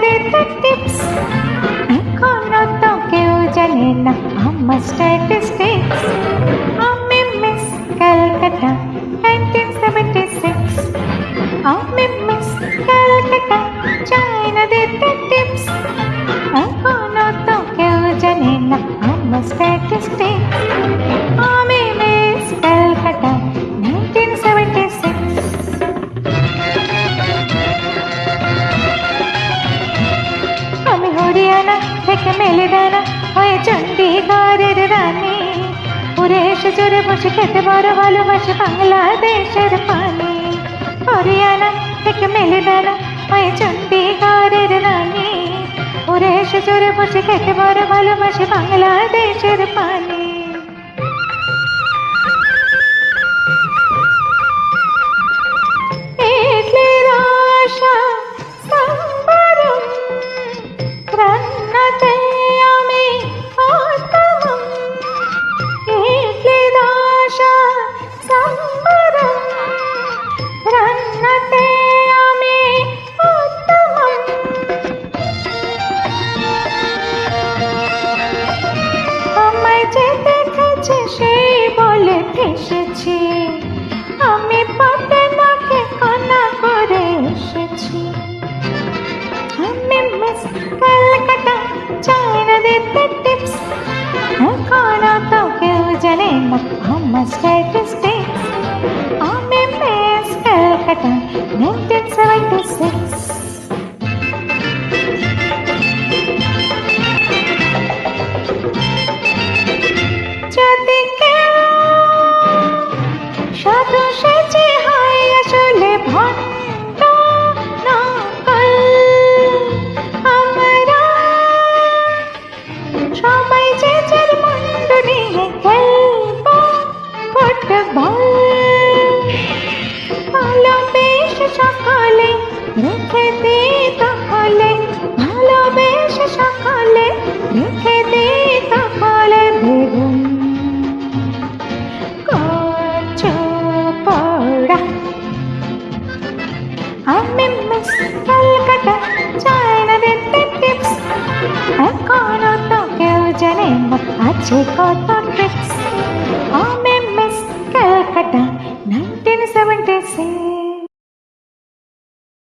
দিতে টিপস, এখনো তো কেউ জানে না আমার স্ট্যাটিস্টিক্স। আমি মিস ক্যালকাটা 1976, আমি মিস ক্যালকাটা, চাই না দিতে টিপস, এখনো তো কেউ জানে না আমার স্ট্যাটিস্টিক্স। আমি মিস ক্যালকাটা 1976। আমি হরিয়ানা থেকে মেলেদানা হয়ে চণ্ডীগড়ের রানী, উড়ে এসে জোরে বসে খেতে বড় ভালোবাসে বাংলাদেশের পানি। হরিয়ানা থেকে মেলেদানা হয়ে চণ্ডীগড়ের রানী, উড়ে এসে জোরে বসে খেতে বড় ভালোবাসে বাংলাদেশের পানি। ইডলির আশা সম্বরম, রান্নাতে আমি উত্তম। ইডলির আশা সম্বরম, রান্নাতে আমি উত্তম। আমায় যে দেখেছে সেই বলে ফেসেছি, আমি পথে নাকে কানা করে এসেছি। আমি মিস ক্যালকাটা, চাই না দিতে টিপস, এখনো তো কেউ জানে না আমার স্ট্যাটিস্টিক্স। আমি মিস ক্যালকাটা 1976। যদি কেউ সাধু সেজে হয় আসলে ভণ্ড নকল, আমরা সবাই যে যার মন্দ নিয়ে খেলবো ফুটবল। ভালোবেসে সকলে রেখে দিই তাহলে, ভালোবেসে সকলে রেখে দিই তাহলে বেগুন করছো পড়া। আমি মিস ক্যালকাটা, চাই না দিতে টিপস, এখনো তো কেউ জানে না আছে কত ট্রিক্স। আমি মিস ক্যালকাটা 1976।